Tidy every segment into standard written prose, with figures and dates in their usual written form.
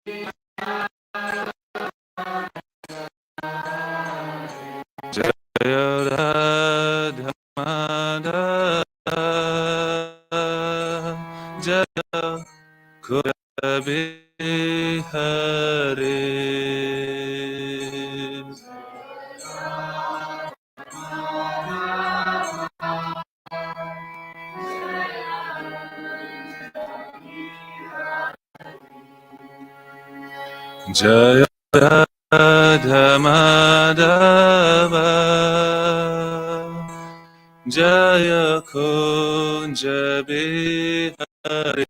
Jaya Radha Madhava Jaya Kura Bihari Jaya Radha Madhava Jaya Kunja Bihari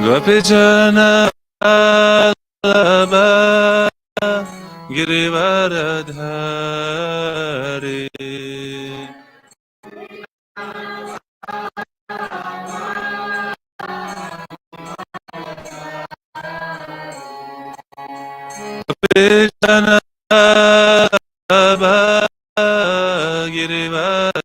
Gopijana Vallabha Girivaradhari Gopijana Vallabha Girivaradhari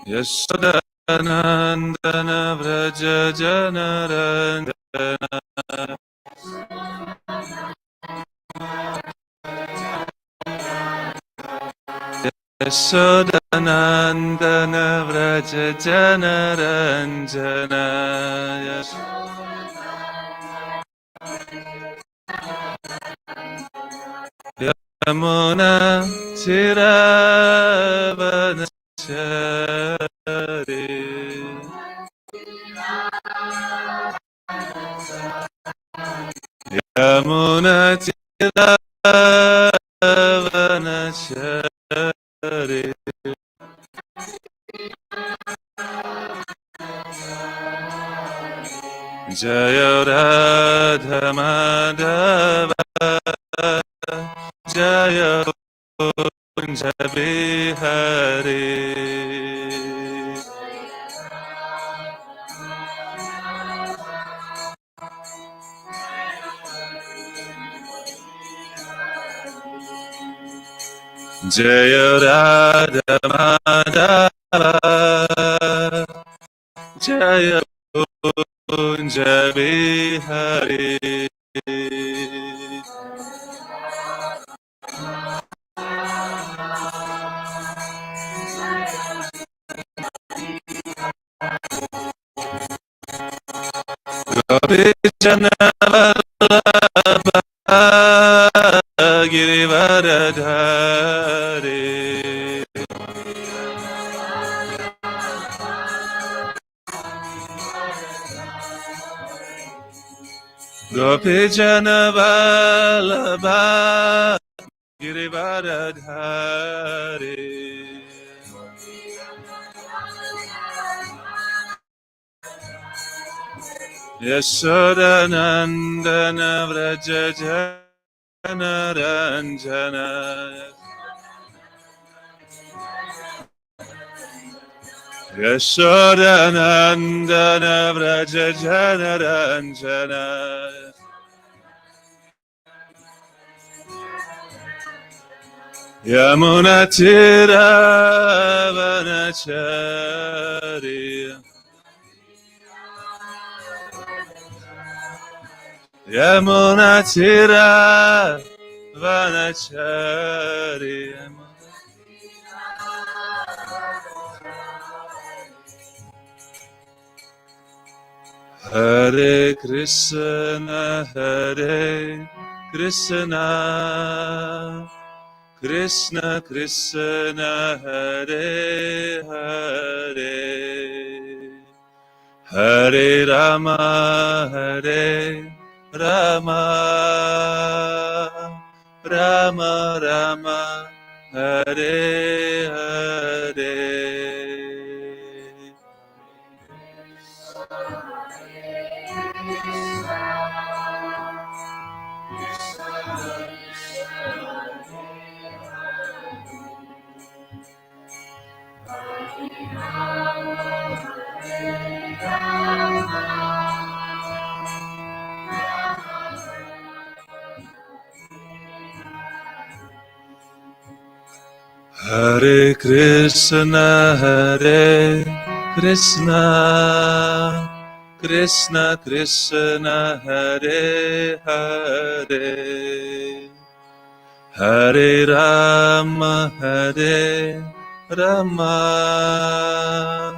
Yashodanandana Vraja Janarandana Yashodanandana Vraja Janaranjana Yamuna Chiravanachari Yamuna Chiravanachari Jaya Radha Madhava Jaya Kunja Bihari Jaya Radha Madhava Jaya Kunja Bihari Gopijana Vallabha Girivaradhari Gopijana Vallabha Girivaradhari Yashodanandana Vraja Janaranjana Yashodanandana Vraja Janaranjana Yamuna Chiravanachari Yamuna Chiravanachari Hare Krishna Krishna Krishna Krishna Hare Hare Hare Rama Hare Rama Rama Rama Hare Hare Hare Krishna, Hare Krishna, Krishna Krishna, Hare Hare, Hare Rama, Hare Rama,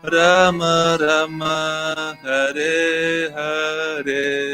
Rama Rama, Hare Hare.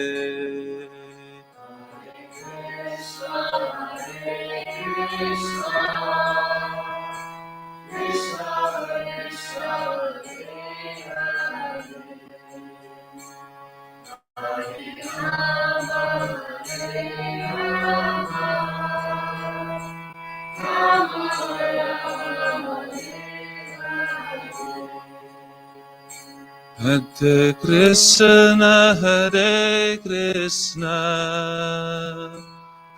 Hare Krishna, Hare Krishna,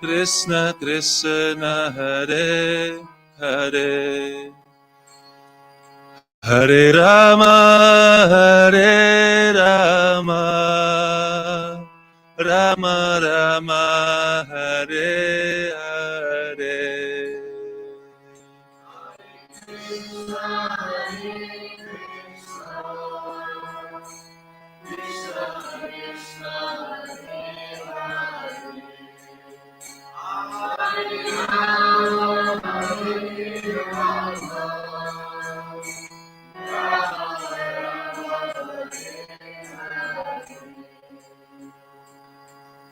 Krishna Krishna, Hare Hare, Hare Rama, Hare Rama, Rama Rama, Hare Hare.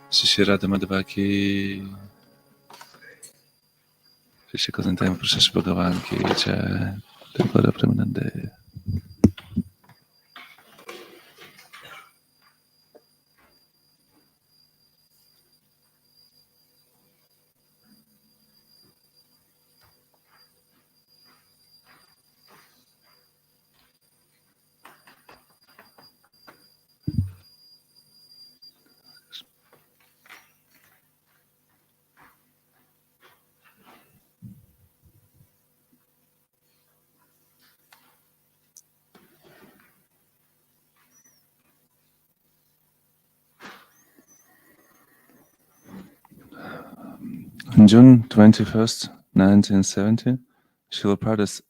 Shri Radha Madhava ki, Shri Kasantam Prashash Bhagavan ki jai, Tempora Premanande. On June 21st, 1970, Srila Prabhupada's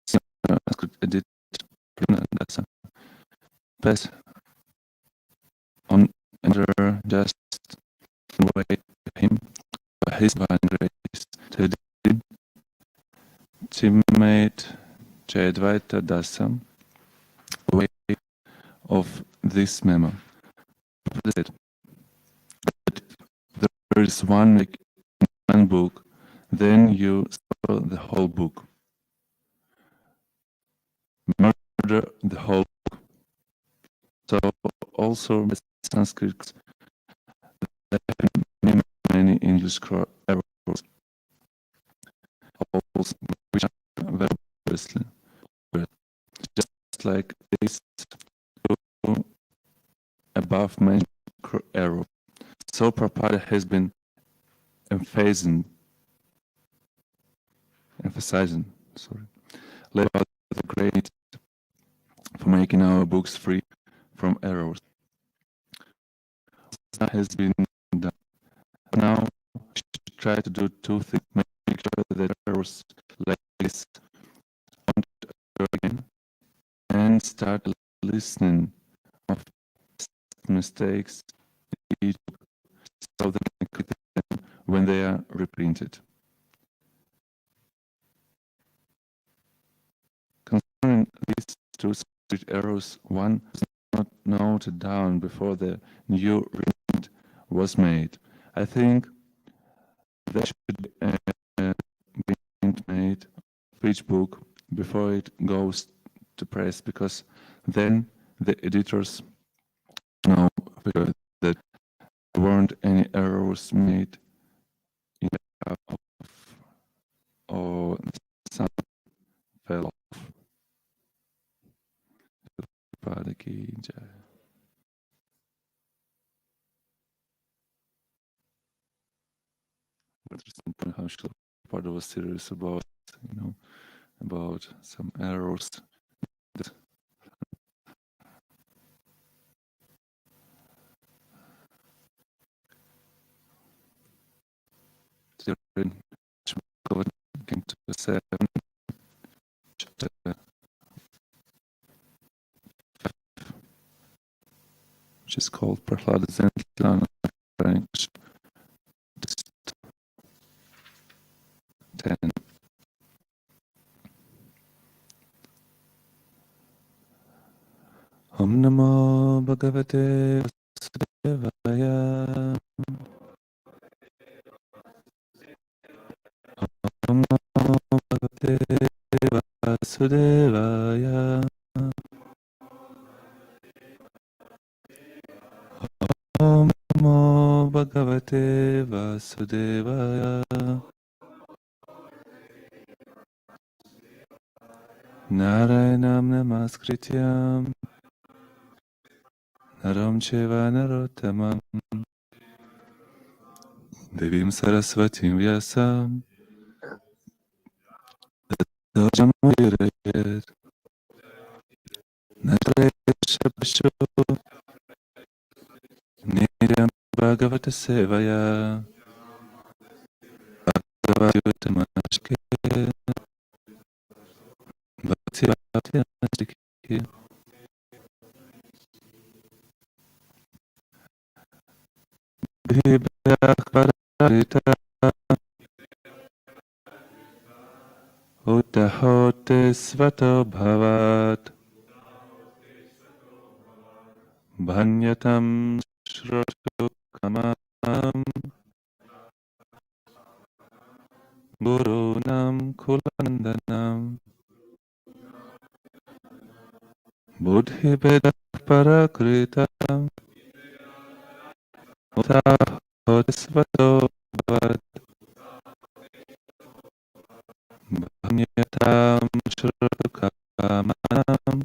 Sanskrit editor Dasa passed on under just way him by his divine grace to the teammate Jayadvaita Dasa way of this memo. Prabhupada said that if there is one book, then you spoil the whole book. Murder the whole book. So also the Sanskrit, there have been many English errors, which are very obviously, just like this above mentioned error. So Prabhupada has been emphasizing about the great for making our books free from errors. That has been done. Now we should try to do two things: make sure that errors like this don't occur again, and start listening of mistakes so that we can correct them when they are reprinted. Concerning these two errors, one was not noted down before the new reprint was made. I think there should be made for each book before it goes to press, because then the editors know that there weren't any errors made in the of, or some fell off. Interesting how Prabhupada was serious about, about some errors. during Bhagavatam, Canto 7, chapter 5, which is called Prahlada Zentlana, French 10. Om Namo Bhagavate Vasudevaya. Om Namo Bhagavate Vasudevaya. Om Namo Bhagavate Vasudevaya. Narayanam Namaskrityam Naram Cheva Narottamam Devim Saraswatim Vyasam Dojamuyirayet Natrayashabasho Nidam Bhagavata Sevaya Bhagavatamashke Bhakti Bhakti Ashiki Bhibhakvarita Uttahote Svato Bhavat Bhanyatam Shrotu Kamam Gurunam Kulandanam Buddhibeda Parakritam Uttahote Svato Bhavat Bhanyatam Shrotu Kamam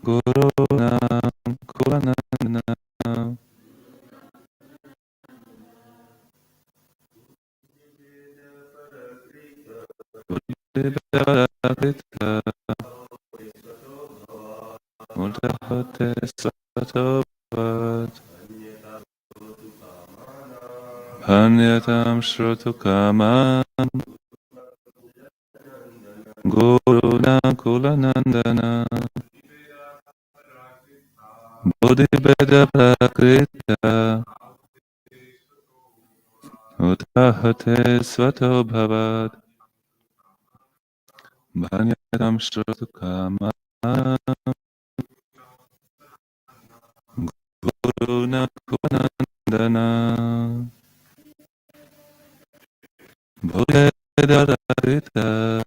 Gurunam Kulandanam Buddhibeda Parakritam Uttahote Svato Bhavat Bhanyatam Shrotu Kamam Guruna Kulanandana Bodhibeda Prakrita Uttahate Svato Bhavat Bhanyatam Shrotu Kamam Guruna Kulanandana Bodhibeda Prakrita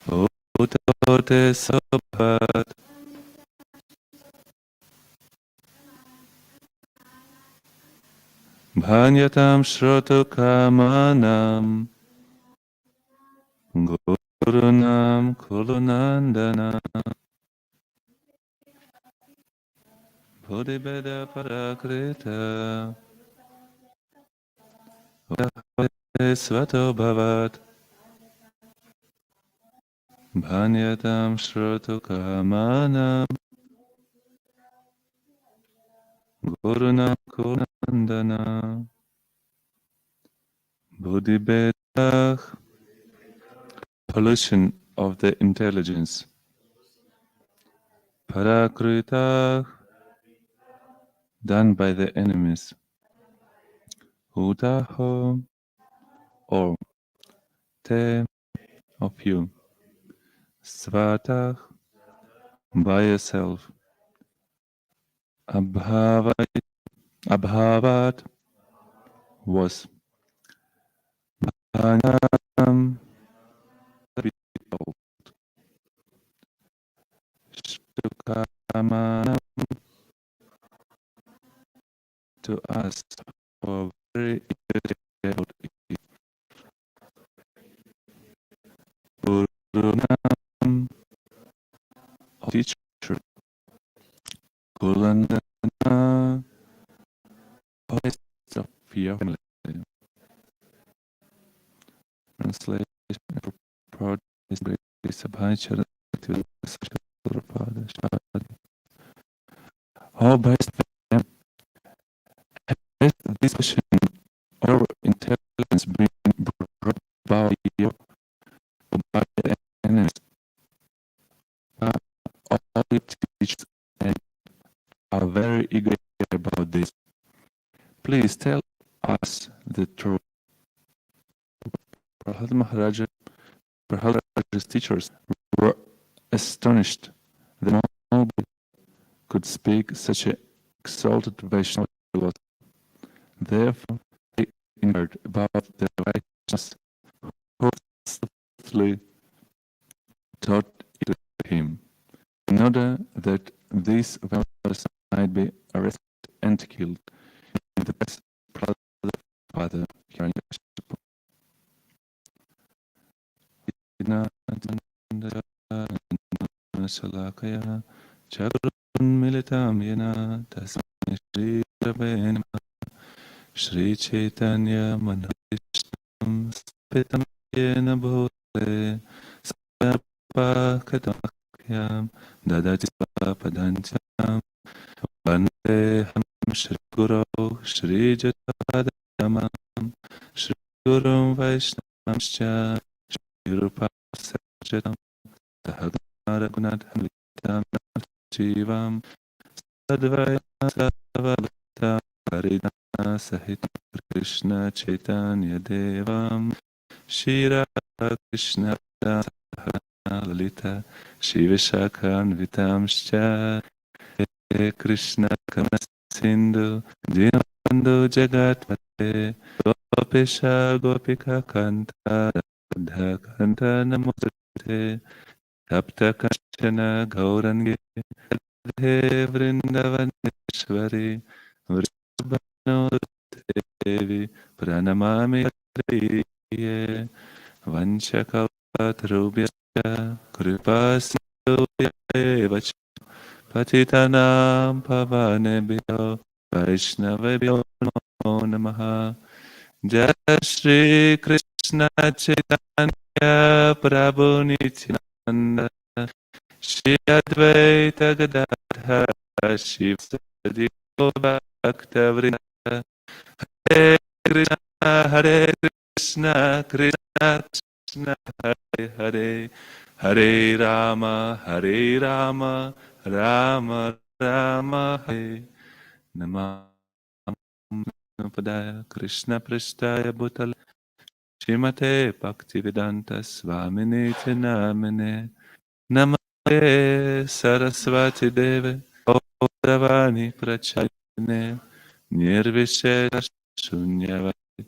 Uttahate Svato Bhavat Bhanyatam Shrotu Kamanam Gurunam Kulunandana Bodhibeda Parakrita Uttahate Svato Bhavat Bhanyatam Shrotu Kamanam Gurunam Kulunandana Bodhibeda pollution of the intelligence. Parakrita done by the enemies. Utaho or te of you. Svatah by yourself. Abhavat was. Bhanyam Shtukamanam to us for very about Gurunam teacher Kulandana always of your family. Translation Prod is great Sabhachara to the All by this vision or intelligence being brought by your by the enemies, all your teachers and are very eager about this. Please tell us the truth. Prahlada's teachers were astonished that nobody could speak such an exalted Vaishnava philosophy. Therefore, they inquired about the Vaishnavas who subtly taught it to him, in order that these Vaishnavas might be arrested and killed in the presence of Prahlada's father, Hiranyakashipu. Salakaya Chakrunmilitam Yena Tasmai Shri Rabbe Namah Shri Chaitanya Manavishtam Spitam Yena Bhute Sapakatakhyam Dadati Padancham Vandeham Shri Guru Shri Jatadamam Shri Guru Vaishnavamscha Shri Rupa Sachatam Raghunatham Vitam Jivam Sadvaya Savadata Haridana Sahit Krishna Chaitanya Devam Shira Krishna Lalita Shivashakhan Vitamscha He Krishna Kamasindhu Dinabandhu Jagatmate Gopesha Gopika Kanta Radha Kanta Namostate Tapta Kashana Gaurangi Radhe Vrindavaneshwari Vrishabhano Devi Pranamami Hariye Vanchakalpatarubhyascha Kripasindhubhyaeva Patitanam Pavanebhyo Vaishnavebhyo Namo Namaha Jai Shri Krishna Chaitanya Prabhu Nityananda Shri Advaita Gadadhara Shivasadi Bhakta Vrinda Hare Krishna Krishna Krishna Hare Hare Hare Rama Rama Rama Hare Namah Padaya Krishna Prasthaya Bhutale Shrimate Bhaktivedanta Swamini Namine Namaste Saraswati Deve Gauravani Prachayane Nirvisheta Shunyavati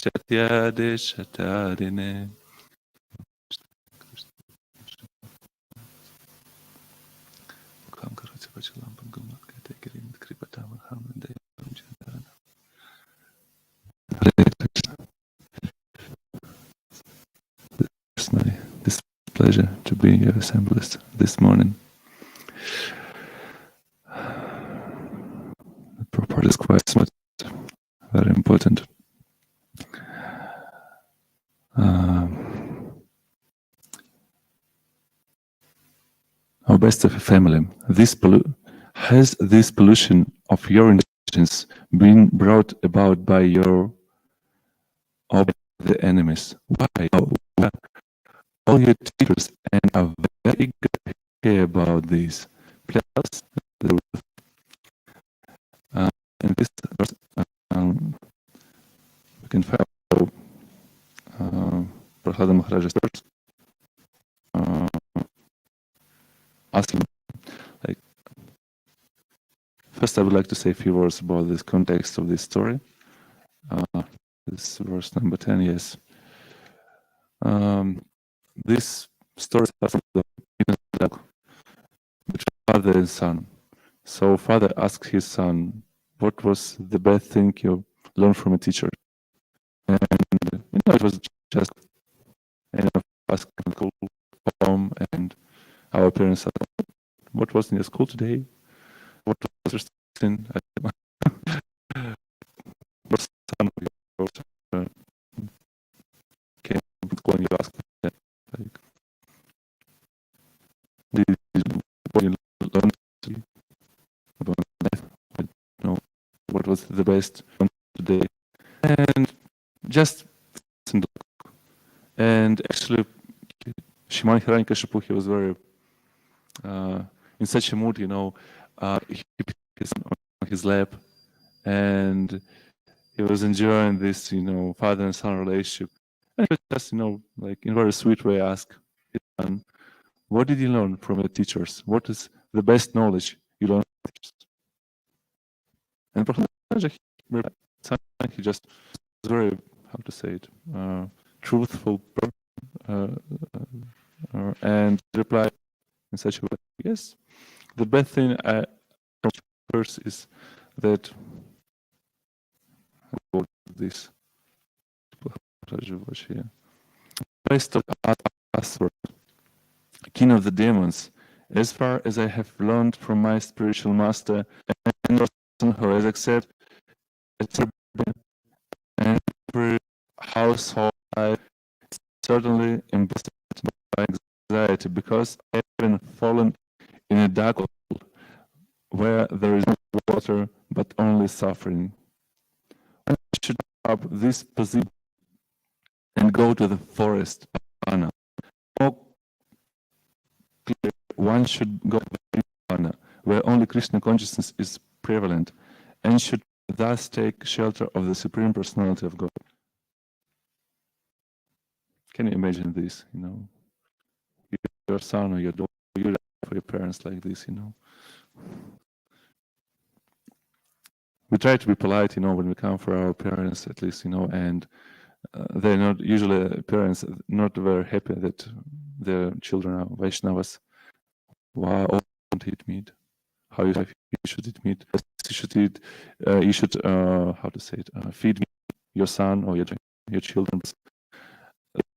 Chatyade Shatarine. It's my pleasure to be your assemblist this morning. The purport is quite smart, very important. Our best of a family, has this pollution of your intentions been brought about by your or by the enemies? Why? All your teachers and are very eager to hear about this. Plus, in this verse, we can follow Prahlada Maharaja's verse, asking, like, first I would like to say a few words about this context of this story. This verse number 10, yes. This story starts from the dialogue between father and son. So father asked his son, what was the best thing you learned from a teacher? And it was just asking school home, and our parents said, what was in your school today? What was your sin? What son of yours came to school and you asked them, like, what you learned about life? What was the best to today. And just and actually Shriman Hiranyakashipu, he was very in such a mood, he put his on his lap and he was enjoying this, father and son relationship. And he just, like in a very sweet way ask his son, what did you learn from your teachers? What is the best knowledge you learned from teachers? And he just was very, how to say it, truthful and replied in such a way, yes, the best thing I first is that this best of us, king of the demons, as far as I have learned from my spiritual master and who has accepted every household life, certainly invested by anxiety, because I have been fallen in a dark world where there is no water but only suffering. One should up this position and go to the forest of Nirvana. More clear, one should go to Nirvana, where only Krishna consciousness is prevalent, and should thus take shelter of the Supreme Personality of God. Can you imagine this? Your son or your daughter, you die for your parents like this. We try to be polite, when we come for our parents, at least, and they're not usually parents not very happy that their children are Vaishnavas. Wow, don't eat meat. How you should eat meat? You should eat. You should how to say it? Feed your son or your children.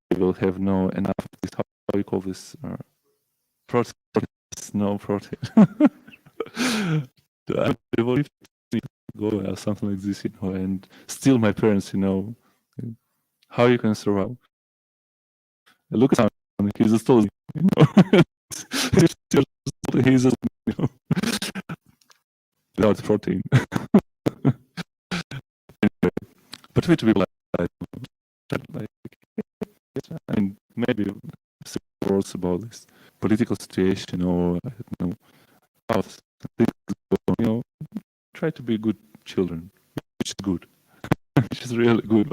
They will have no enough. How you call this? Protein. No protein. They will go or something like this, and still my parents, how you can survive? Look at him, he's a story, he's a, without protein. But we to be like, maybe say words about this political situation, or I don't know, how things, try to be good children, which is good, which is really good.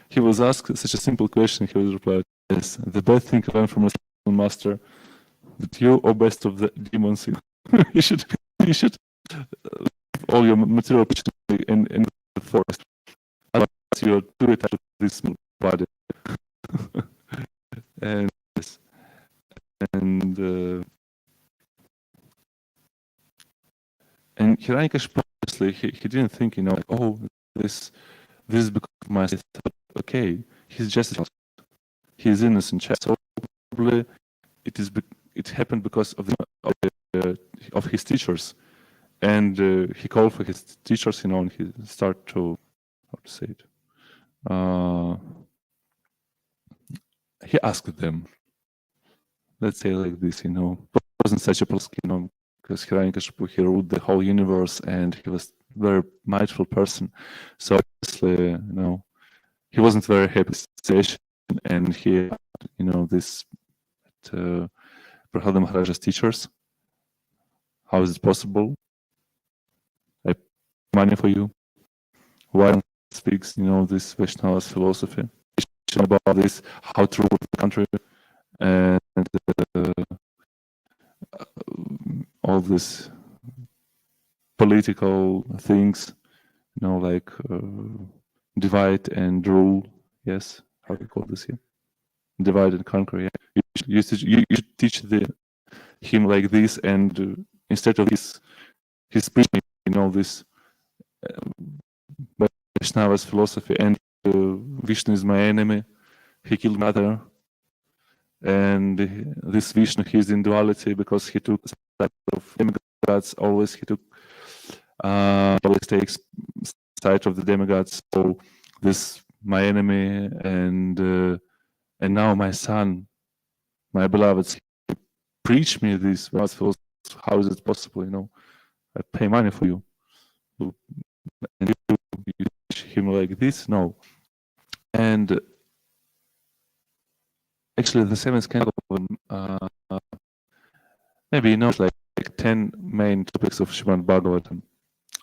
He was asked such a simple question. He was replied, "Yes, the best thing I learned from a master, that you are best of the demons. you should all your material in the forest. Otherwise, you're too attached to this body." and Hiranyakashipu, he didn't think, like, oh, this is because of my faith. Okay, he's just he's innocent child. So probably it happened because of his teachers, and he called for his teachers, and he started to, how to say it? He asked them. Let's say like this, it wasn't such a person, because Hiranyakashipu, he ruled the whole universe, and he was a very mindful person. So obviously, he wasn't very happy with the situation, and he, this Prahlada Maharaja's teachers. How is it possible? I pay money for you. Why don't you speak, this Vaishnava's philosophy about this, how to rule the country, and all these political things, like divide and rule. Yes, how do you call this here? Divide and conquer. Yeah, you should teach him like this, and instead of this, he's preaching, this Vaishnava's philosophy, and Vishnu is my enemy. He killed mother, and this Vishnu, he's in duality because he took side of demigods. Always he took always takes side of the demigods. So this my enemy, and now my son, my beloved, preach me this. How is it possible? I pay money for you. and you teach him like this? No. And actually, the seventh canto, maybe you know, like 10 main topics of Srimad Bhagavatam.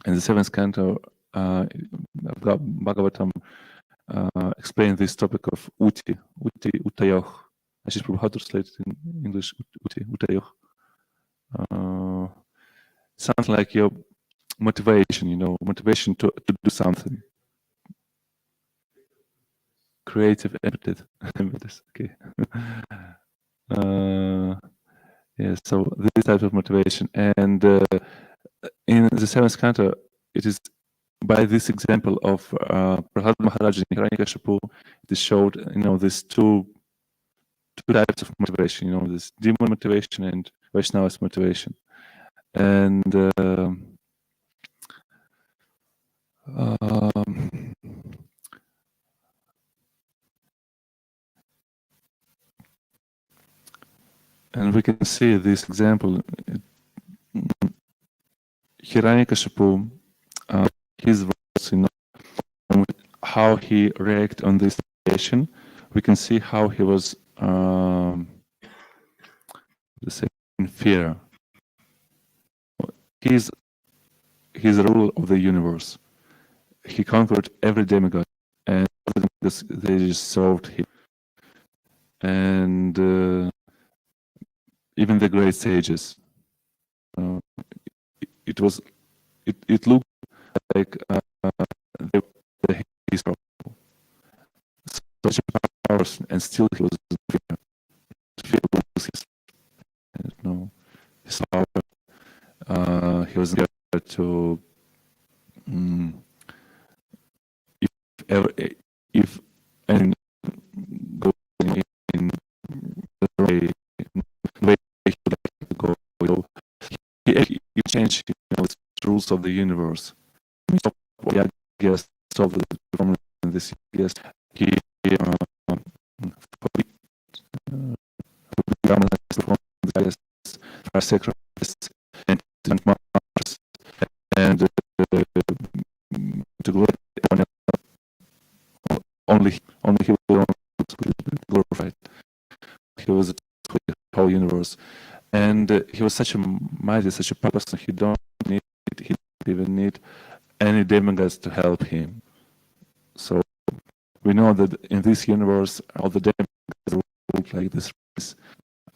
And the seventh canto of Bhagavatam explain this topic of utayoh. I should probably how to translate it in English. Utayoh. Sounds like your motivation, motivation to do something. Creative impetus. Okay. Yeah, so this type of motivation. And in the seventh canto, it is by this example of Prahlad Maharaj and Hiranyakashipu, it is showed, these two types of motivation, this demon motivation and Vaishnava's motivation. And we can see this example. Hiranyakashipu, his words, how he reacted on this situation. We can see how he was in fear. He's the ruler of the universe. He conquered every demigod, and they just served him. And even the great sages. It looked like his such a powers, and still he was his power. He was there to if any go in the way he would like to go, he changed the rules of the universe. I guess solve the problem in this. Yes, he sacrificed and Mars and to glory only he will glorified. He was the whole universe, and he was such a mighty, such a person. He didn't even need any demigods to help him. So we know that in this universe, all the demigods rule like this.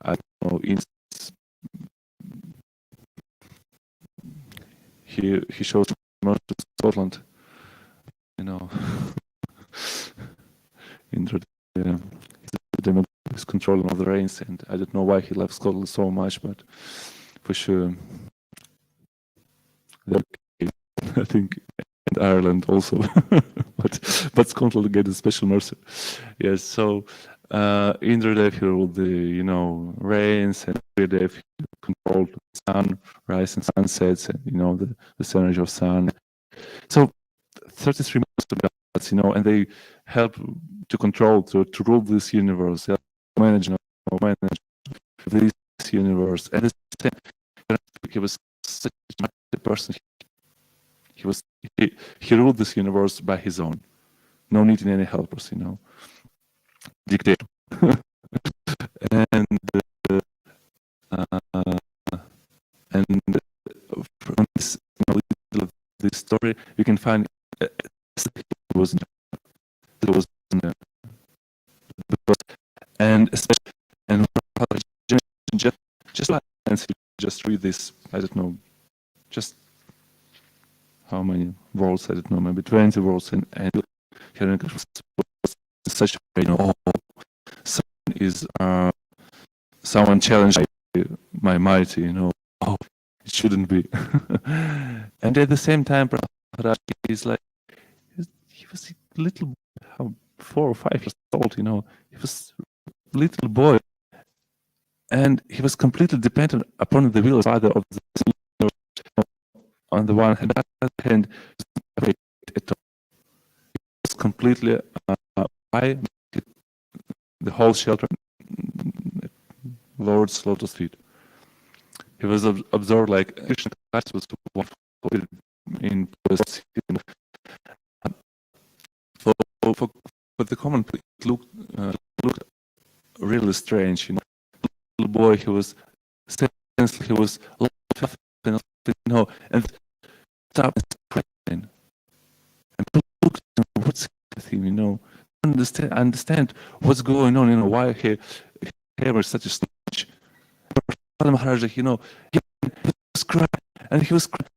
I don't know. He shows mercy to Scotland. Indra, the demigod is controlling all the rains, and I don't know why he loves Scotland so much, but for sure, I think, and Ireland also, but Scotland get a special mercy. Yes, so Indra he ruled the rains, and Suryadev he controlled sunrise and sunsets, and the energy of sun. So 33 gods, and they help to control, to rule this universe, help manage this universe. And he was such a person. He ruled this universe by his own, no needing any helpers, dictator. And from this story, you can find and especially just read this. I don't know, just how many words, I don't know, maybe 20 words, and such someone is someone challenged my mighty, it shouldn't be. And at the same time, he's like, he was a little, 4 or 5 years old, he was a little boy, and he was completely dependent upon the will of father of the on the one hand, it was completely by the whole shelter Lord's lotus feet. He was observed like Krishna was in posts. For the common people, it looked really strange. Little boy, he was senseless, he was and stopped crying. And people looked at him, what's with him, understand what's going on, why he was such a snitch. Maharaj, he was crying, and he was crying,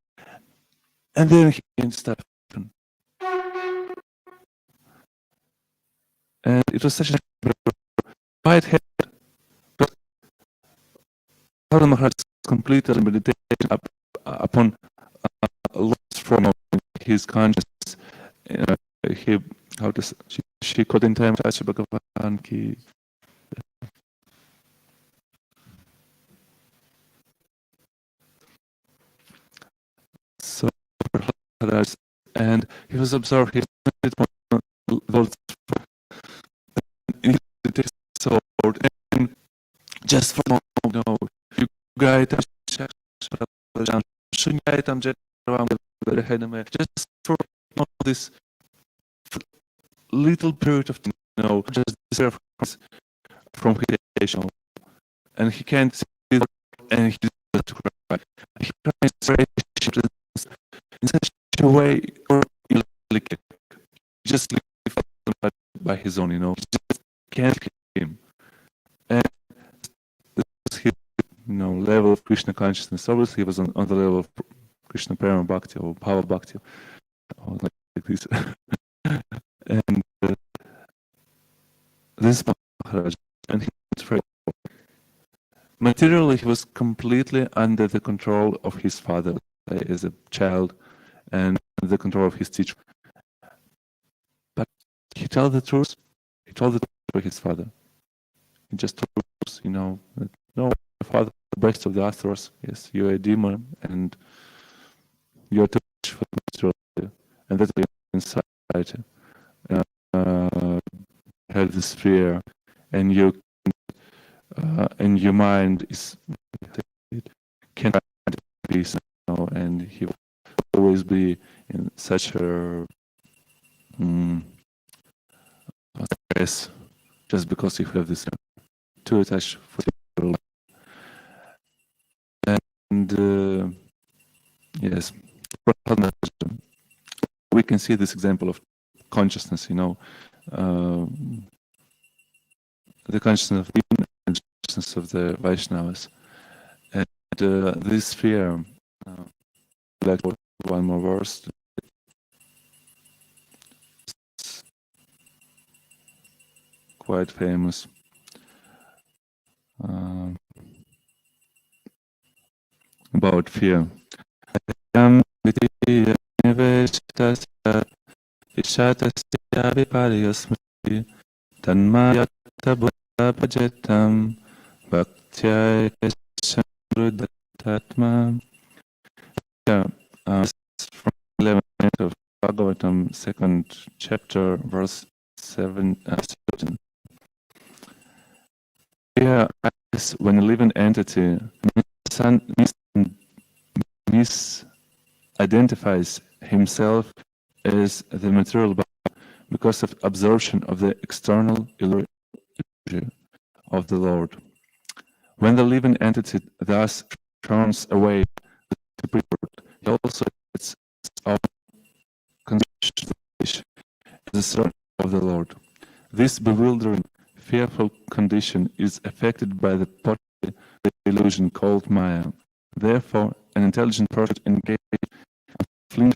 and then he stopped. And it was such a white head, but Maharaj completed meditation upon loss from his consciousness. She couldn't time touch Bhagavan ki. So, and he was absorbed. He and just for you guys, just for this little period of time, just deserve from meditation, and he can't see it, and he doesn't cry. He cries in such a way, or just by his own, he just can't hear him, and his level of Krishna consciousness. Obviously, he was on the level of Krishna Prema Bhakti or Bhava Bhakti, or like this. And this Maharaj, and he was very materially, he was completely under the control of his father as a child, and the control of his teacher. But he told the truth. He told the truth to his father. He just told the truth, that no, father, the best of the Astros. Yes, you're a demon, and you're too much for the material, and that's inside. Have this fear, and your mind is can't find peace, and he will always be in such a stress, just because you have this too attached for people. And yes, we can see this example of consciousness, the consciousness of Vishnu and consciousness of the Vaishnavas. And this fear, like one more verse, quite famous. About fear. Tanmayata buddhapajetam bhaktyaya tatma. From 11th of Bhagavatam, 2nd chapter, verse 7. Fear is when a living entity misidentifies himself as the material body because of absorption of the external illusion of the Lord. When the living entity thus turns away the priesthood, he also gets his own condition as a servant of the Lord. This bewildering, fearful condition is affected by the potential illusion called Maya. Therefore, an intelligent person engaged in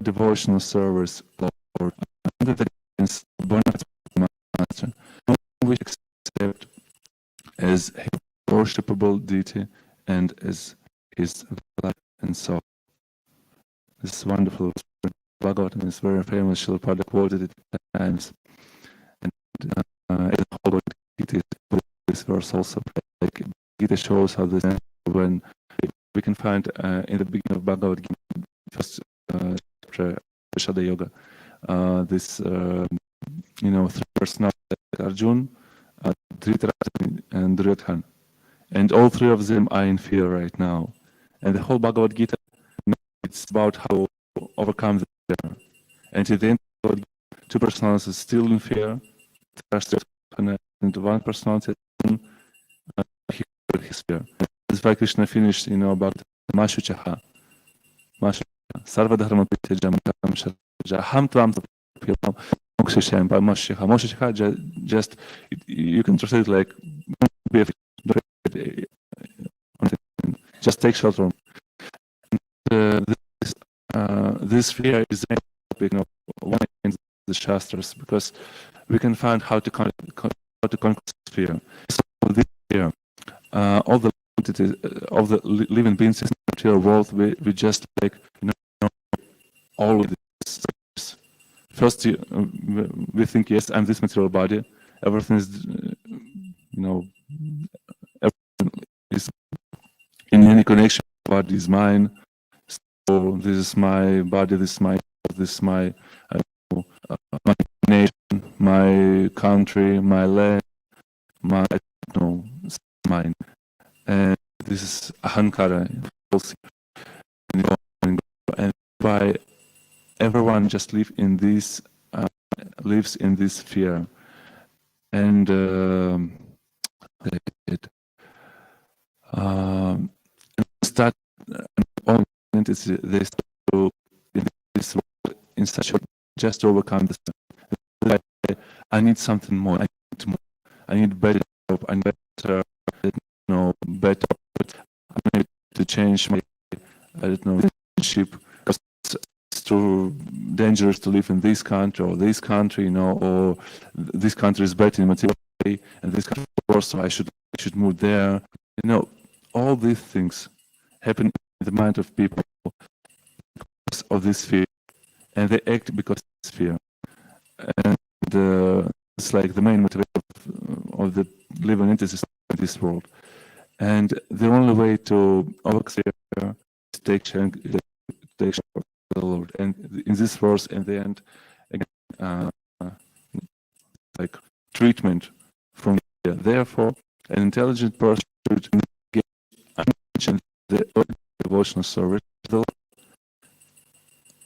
devotional service of the Lord under the guidance of the Master, whom we accept as a worshipable deity and as his life and soul. This is wonderful. Bhagavatam is very famous. Srila quoted it times. And Gita is this verse also. Like Gita shows how this when we can find in the beginning of Bhagavad Gita, first chapter, Shada Yoga, this three personalities, Arjun, Dhritarashtra, and Duryodhana, and all three of them are in fear right now. And the whole Bhagavad Gita it's about how to overcome the fear. And at the end, two personalities still in fear. They are still connected into one personality. And he conquered his fear. That's why Krishna finished, about Mashuchaha. Sarva dharma pitejam ham tvam mokshishem pamashiha. Mokshisha just you can translate it like just take shelter. This fear is one in the Shastras because we can find how to conquer fear. So this fear, all the entities, all the living beings in the material world, we just all of this. First, we think, yes, I'm this material body. Everything is, everything is in any connection. Body is mine. So this is my body. This is my nation, my country, my land, my mine. And this is ahankara. And by everyone just lives in this fear, and start all entities they start to in this world in such a just to overcome this. I need something more. I need more. I need better job. I need better, better. I need to change my, relationship. Because it's too dangerous to live in this country or this country, or this country is better in material way, and this country also I should move there. All these things happen in the mind of people because of this fear, and they act because of this fear. And it's like the main motivation of the living entities in this world. And the only way to overcome fear is take care of the Lord. And in this verse, in the end, again, like treatment from fear. Therefore, an intelligent person should engage in the devotional service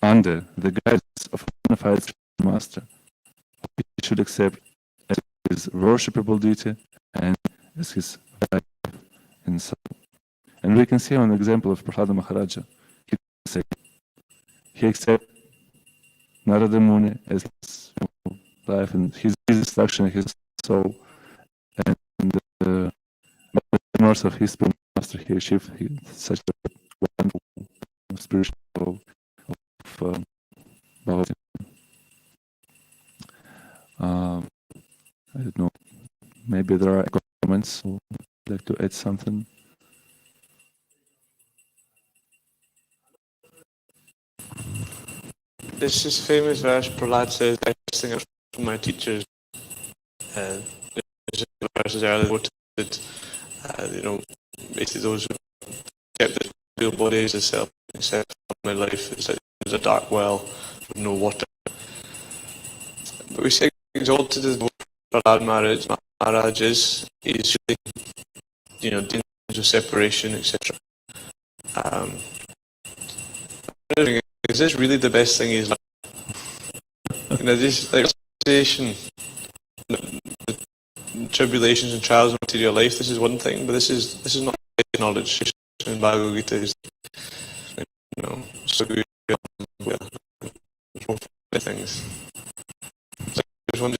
under the guidance of a bona fide master. He should accept as his worshipable deity and as his life and soul. And we can see an example of Prahlada Maharaja. He accepts Narada Muni as his life and his instruction, his soul, and by the mercy of his master, he achieved such a wonderful spiritual of Bhagavatam. I don't know. Maybe there are comments who would like to add something. This is famous verse. Prahlad says, "I thing from my teachers." This verse is earlier quoted. Basically those who kept the real bodies as self, except my life is like there's a dark well with no water. But we say exalted as Prahlad Maharaj is, he's really, dangers of separation, etc. Is this really the best thing he's like? This like realization, the tribulations and trials of material life. This is one thing, but this is not knowledge. In Bhagavad Gita is, so good. Things. There's one.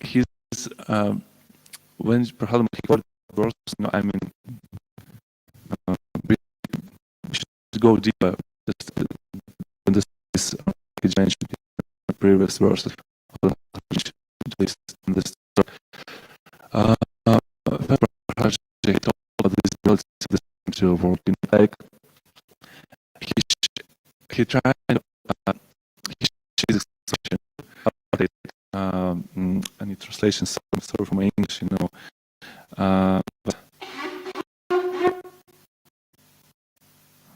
He's when Prahlad got verse, we should go deeper. This he mentioned in the previous verses. He told this ability to work in like he tried his expression. I need translation. Sorry for my English, but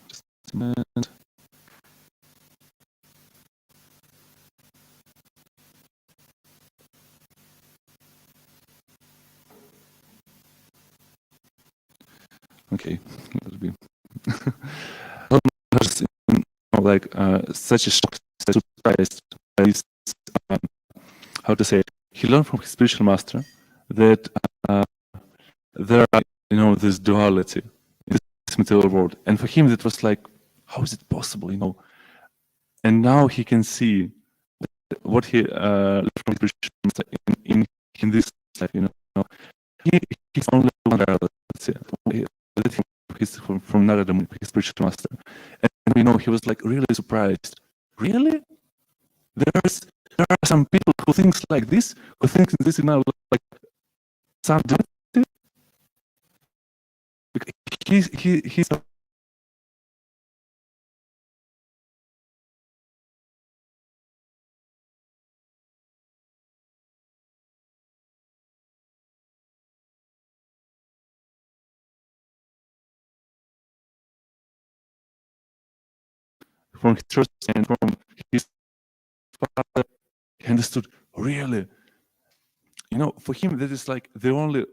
just a minute. Okay, let it be. Like such a shock, such a surprise by this, how to say it. He learned from his spiritual master that there are, this duality in this material world, and for him that was like, how is it possible, And now he can see what he learned from his spiritual master in this life, He's only one duality that he's from Narada, his spiritual master, and we know he was like really surprised. Really? There are some people who thinks like this, who thinks this is now like some duality. He's from his church and from his father, he understood really. For him that is like the only.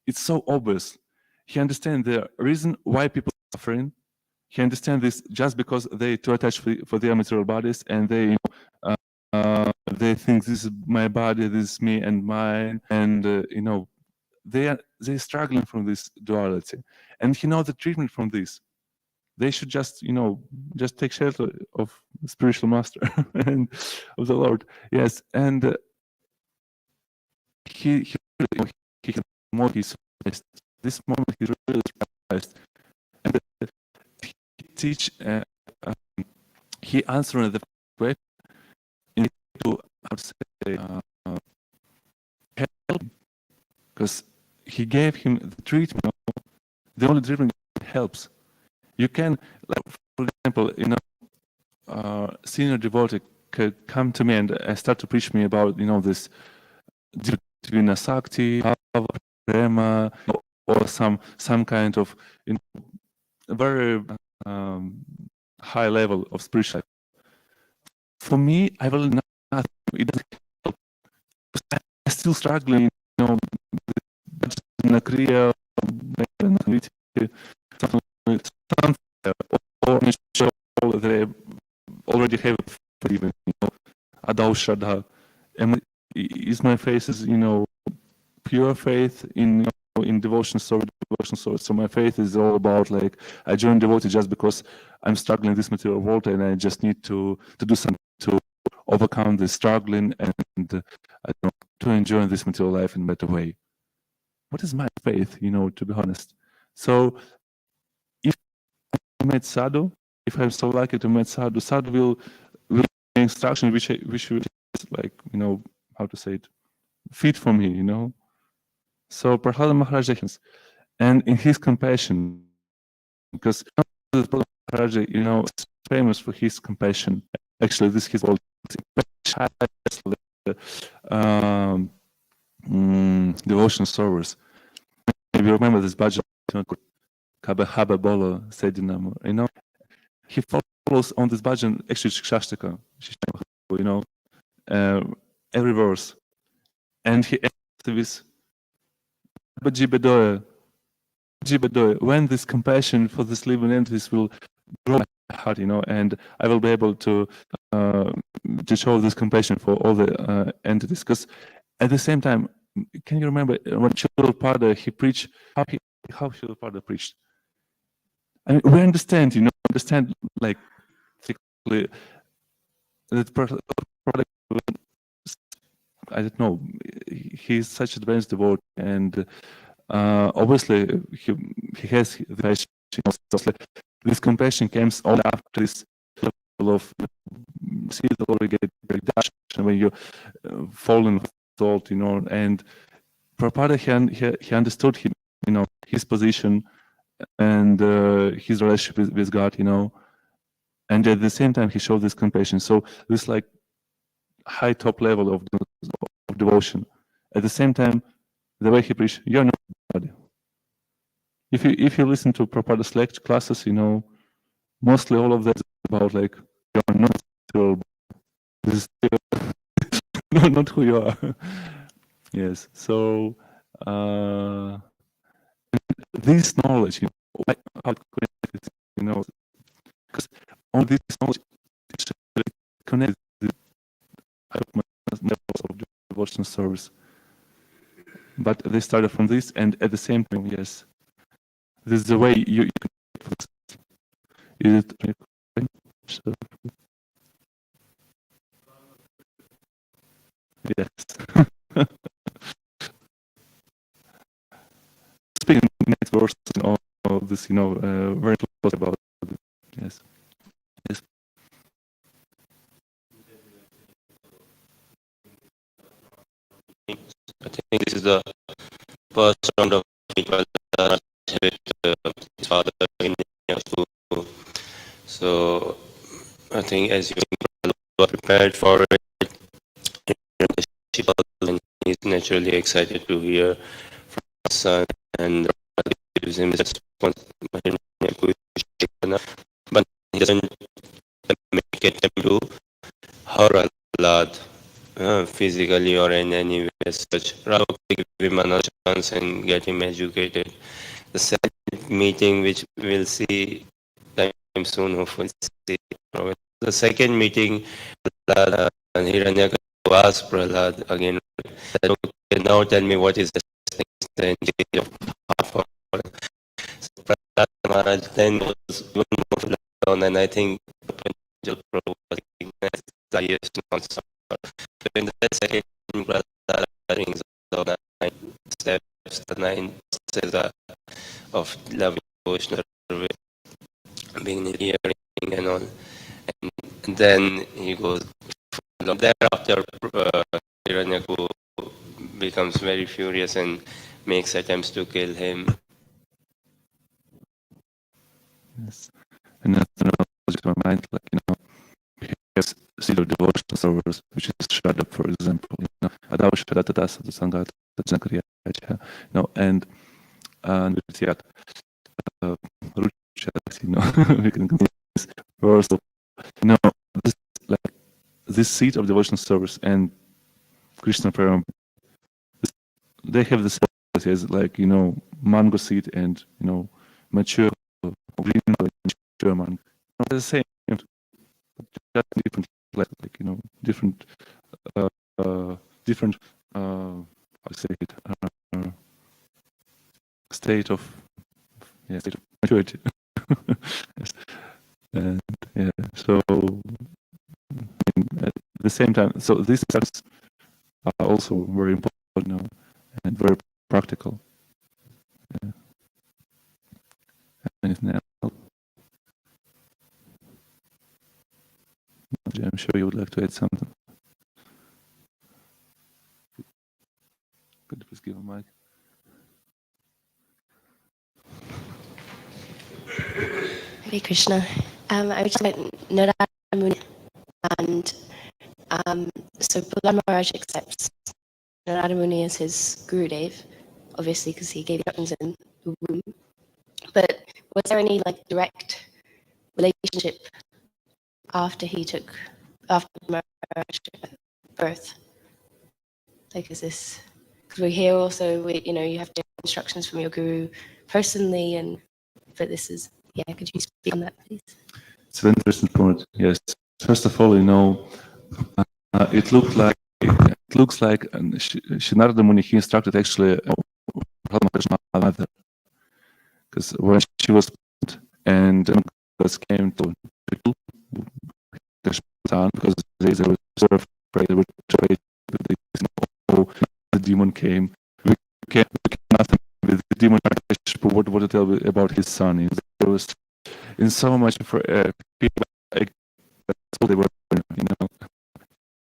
It's so obvious. He understands the reason why people are suffering. He understands this just because they too attached for their material bodies, and they think this is my body, this is me and mine, and they're struggling from this duality, and he knows the treatment from this. They should just take shelter of the spiritual master and of the Lord. Yes, and he can more. He's surprised. This moment he's really surprised, and he teach. He answered the question to how to say help, because he gave him the treatment. The only treatment helps. You can, like, for example, senior devotee could come to me and start to preach me about this between asakti, bhava, prema, or some kind of very high level of spiritual life. For me, I will not. It doesn't help. I'm still struggling. In a career, something, or they already have even adau shraddha. Is my faith is pure faith in devotion story. So my faith is all about like I joined devotee just because I'm struggling in this material world and I just need to do something to overcome the struggling and to enjoy this material life in a better way. What is my faith? To be honest. So if I met sadhu, if I'm so lucky to meet sadhu, sadhu will instruction which is like how to say it, fit for me. So Prahlada Maharaja, and in his compassion, because Maharaja, is famous for his compassion. Actually, this is his old devotion service. If you remember this bhajan, Kabe Haba Bolo Sedinam, he follows on this bhajan actually Shashtaka, every verse, and he ends with when this compassion for this living entities will grow in my heart, and I will be able to show this compassion for all the entities. Because at the same time, can you remember when Srila Prabhupada he preached how Srila Prabhupada preached? I mean, we understand, like that product. I don't know. He's such advanced devotee, and obviously he has the passion. This compassion comes only after this level of see the Lord get reduction when you fall in thought, and Prabhupada he understood him, his position and his relationship with God, and at the same time he showed this compassion. So this like high top level of devotion. At the same time, the way he preached, you're not body. If you listen to Prabhupada's lecture classes, mostly all of that is about like you're not still. This is still not who you are. Yes. So this knowledge, how to connect it, because all this knowledge actually connects the levels of devotional service. But they started from this, and at the same time, yes, this is the way you can. Is it recording? So, yes. Speaking next verse and all of this, very close about it. Yes. Yes. I think this is the first round of people that with his father in school. So I think as you are prepared for it, and he's naturally excited to hear from his son, and gives him this response. But he doesn't make it to her Lord physically or in any way as such. Rather, give him another chance and get him educated. The second meeting, which we'll see time soon, hopefully. The second meeting, Prahlad and Hiranyaka asked Prahlad again, okay, now tell me what is the exchange of heart for. So Prahlad Maharaj then was even more down, and I think Panjal Prabhu was the highest concept. So in the second Prahlad brings the 9 steps, the 9 steps of loving devotional service, being hearing and all. And then he goes, thereafter Hiranyaku becomes very furious and makes attempts to kill him. Yes. And that's another logic to my mind, here's seed of devotional service, which is Shraddha, for example. Adava Shraddha Dasa Sangata Janakriya, and Nrityat, Rucha, we can continue this verse. This, this seed of devotional service and Krishna Param, they have this as mango seed and mature green mature mango. They're the same, just different, different, different. How to say it? State of maturity. Yes. And so at the same time, so these steps are also very important now and very practical. Anything else? I'm sure you would like to add something. Could you please give a mic? Hare Krishna. I was just about Narada Muni, and so Prahlad Maharaj accepts Narada Muni as his Gurudev, obviously because he gave instructions in the womb. But was there any direct relationship after Maharaj birth? Is this, because we hear also you have to get instructions from your guru personally, but this is could you speak on that, please? It's a very interesting point. Yes. First of all, it looks like Narada Muni, he instructed actually Prahlad Maharaj's mother, because when she was and came to the son, because they were reserved, they were afraid that the demon came. We came nothing with the demon. What to tell about his son? There was in so much for people. That's all they were,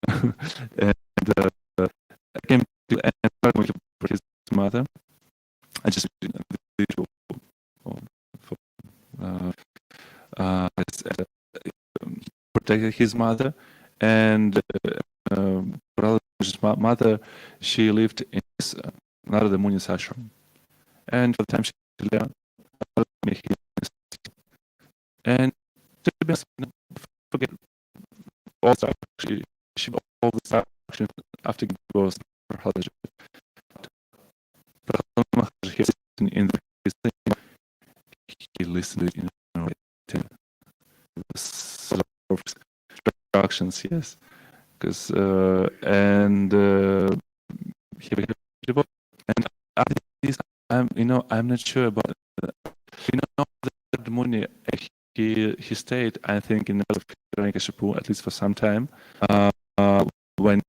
and I came to for his mother. I just protected his mother, and Prahlad's mother, she lived in Narada Muni's ashram, and for the time she lived, and to be honest, forget all stuff. She all the stuff after it was Prahlad in the he listened to, to sort of instructions, yes, because and after this, I'm not sure about, the Muni. He stayed, I think, in the middle of Hiranyakashipu at least for some time. When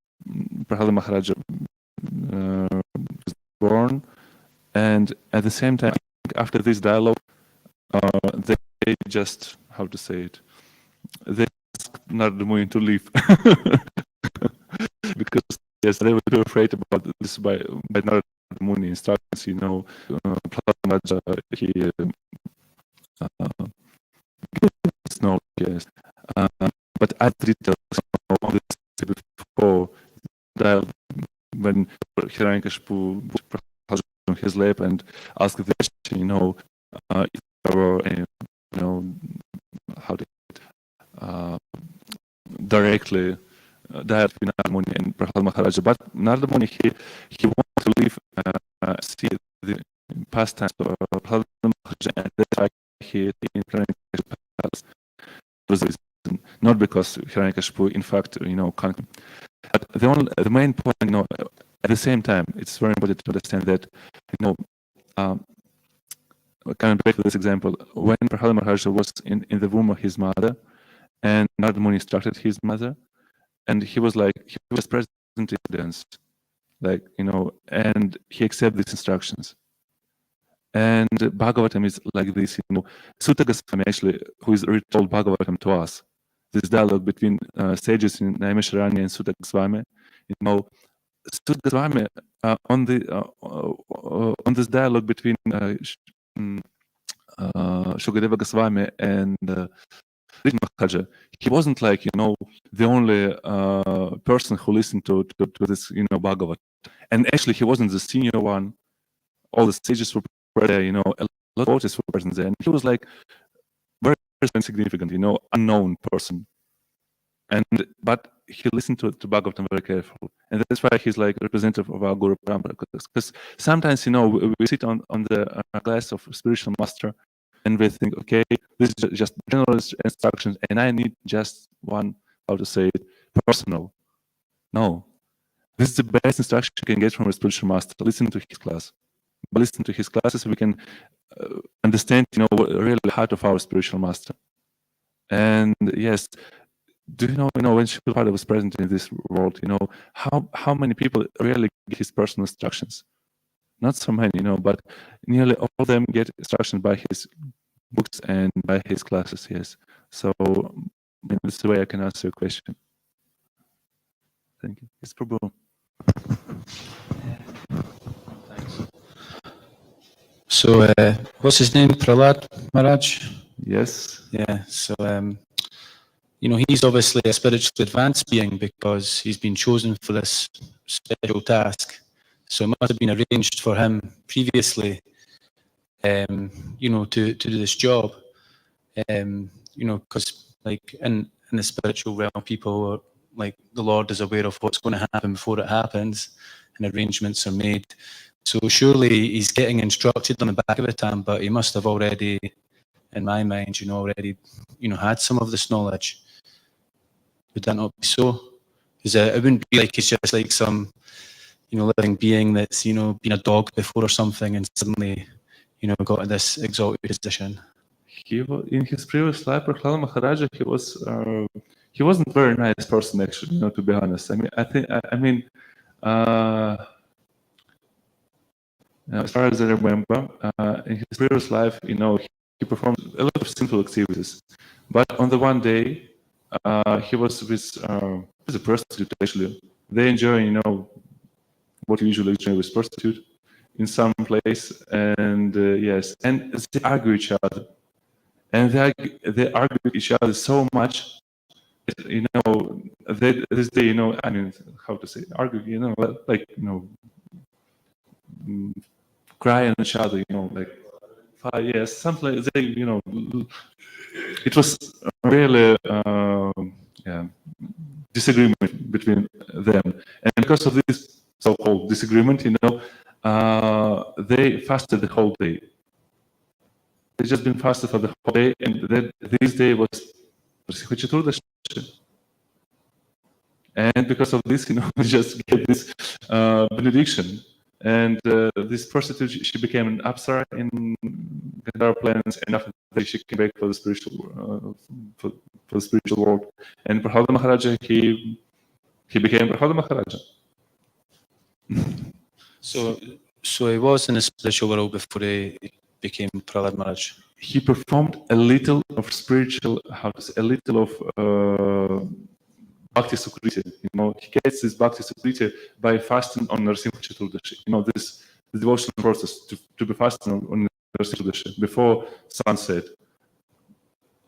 Prahlada Maharaja was born, and at the same time, after this dialogue, they just, how to say it, they asked Narada Muni to leave because yes, they were too afraid about this by Narada Muni instructions. Prahlada Maharaja, he no, yes, but I did tell all this before that when Hiranyakashipu put on his lap and asked the question, if there were any, how to directly dialogue with Narada Muni and Prahlada Maharaja, but Narada Muni he wanted to leave, see the pastimes of Prahlada Maharaja, and that's why he in Hiranyakashipu palace. Was the reason, not because Hiranyakashipu in fact conquered. But the main point, at the same time, it's very important to understand that, coming back to this example, when Prahlada Maharaja was in the womb of his mother, and Narada Muni instructed his mother, and he was present in the dance, and he accepted these instructions. And Bhagavatam is like this, Sutta Goswami actually, who is retold Bhagavatam to us, this dialogue between sages in Naimisharanya and Sutta Goswami, Sutta Goswami on this dialogue between Shukadeva Goswami and Maharaja, he wasn't the only person who listened to this Bhagavatam, and actually he wasn't the senior one. All the sages were there, a lot of devotees were present there, and he was very insignificant, unknown person. But he listened to Bhagavatam very carefully, and that's why he's representative of our Guru Parampara. Because sometimes, we sit on the class of spiritual master, and we think, okay, this is just general instructions, and I need just one, how to say it, personal. No, this is the best instruction you can get from a spiritual master. Listen to his class. By listening to his classes, we can understand, really the heart of our spiritual master. And yes, do you know, when Srila Prabhupada was present in this world, how many people really get his personal instructions? Not so many, but nearly all of them get instructions by his books and by his classes. Yes, so that's the way I can answer your question. Thank you. Yes, Prabhu. So, what's his name? Prahlad Maharaj? Yes. Yeah, so, he's obviously a spiritually advanced being because he's been chosen for this special task. So it must have been arranged for him previously, to do this job. Because in the spiritual realm, people are the Lord is aware of what's going to happen before it happens, and arrangements are made. So surely he's getting instructed on the Bhagavatam, but he must have already, in my mind, already, had some of this knowledge. Would that not be so? Because it wouldn't be like he's just some, living being that's, been a dog before or something, and suddenly, got to this exalted position. In his previous life, Prahlada Maharaja, he wasn't a very nice person, actually, to be honest. As far as I remember, in his previous life, he performed a lot of sinful activities. But on the one day, he was with a prostitute, actually. They enjoy, what you usually enjoy with prostitute in some place, and yes, and they argue each other. And they argue each other so much, this day, how to say, argue, cry on each other, 5 years, something like they, it was really, disagreement between them. And because of this so-called disagreement, they fasted the whole day. they just been fasted for the whole day, and this day was Chaturdashi. And because of this, we just get this benediction. And this prostitute, she became an apsara in Gandhara plans, and after that she came back for the spiritual for the spiritual world. And Prahlada Maharaja, he became Prahlada Maharaja. So he was in the spiritual world before he became Prahlad Maharaj. He performed a little of spiritual, a little of Bhakti Sukriti. He gets this Bhakti Sukriti by fasting on Narasimha Chaturdashi. This the devotional process to be fasting on Narasimha Chaturdashi before sunset.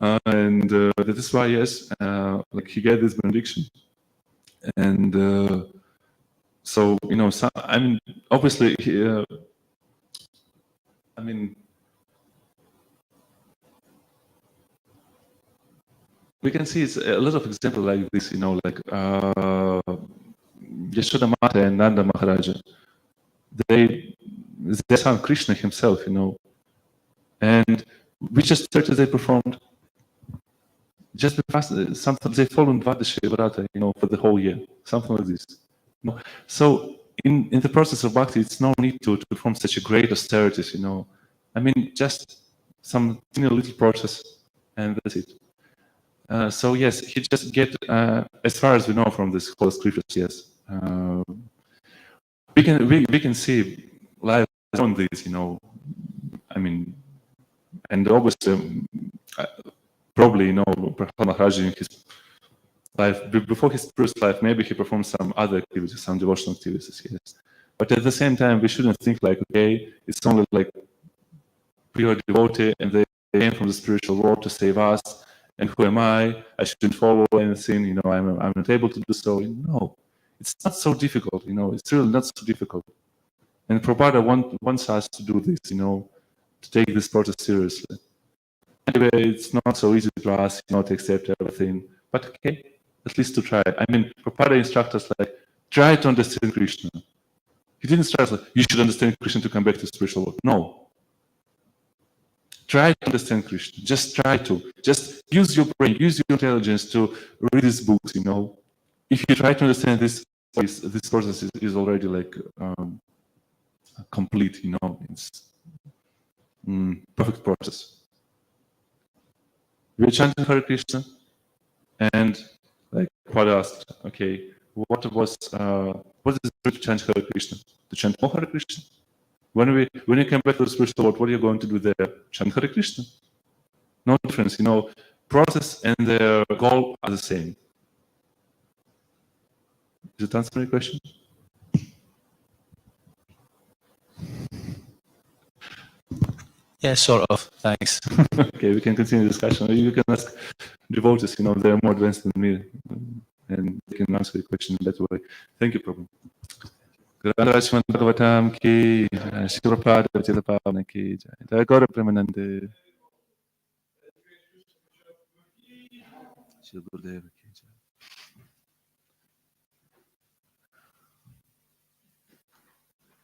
And that is why, yes, he get this benediction. And so, I mean, obviously, we can see it's a lot of examples like this, like Yashoda Mata and Nanda Maharaja. Their son Krishna himself, and which churches they performed? Just because sometimes they follow Dvadashi Vrata, for the whole year, something like this. So in the process of bhakti, it's no need to perform such a great austerities, I mean, just some little process, and that's it. So yes, he just get as far as we know from this whole scriptures. Yes, we can see life on this. I mean, and obviously, probably Prahlad Maharaj in his life before his first life, maybe he performed some other activities, some devotional activities. Yes, but at the same time, we shouldn't think like, okay, it's only like pure devotee, and they came from the spiritual world to save us. And who am I? I shouldn't follow anything. I'm not able to do so. No, it's not so difficult. It's really not so difficult. And Prabhupada wants us to do this. To take this process seriously. Anyway, it's not so easy to us, to accept everything. But okay, at least to try. I mean, Prabhupada instructs us like, try to understand Krishna. He didn't instruct us like, you should understand Krishna to come back to the spiritual world. No. Try to understand Krishna. Just try to. Just use your brain, use your intelligence to read these books. If you try to understand this process is already like complete. It's perfect process. We're chanting Hare Krishna, and like Prabhupada asked, okay, what is the chant Hare Krishna? To chant more Hare Krishna? When you come back to the spiritual world, what are you going to do there? Chant Hare Krishna. No difference, process and their goal are the same. Does it answer my question? Yeah, sort of. Thanks. Okay, we can continue the discussion. You can ask devotees, they're more advanced than me, and they can answer your question in that way. Thank you, Prabhu. Srimad Bhagavatam ki, Shri Prabhupada Vajila Pavana ki, Jai Gaura Premanande. Shri Gurudeva ki.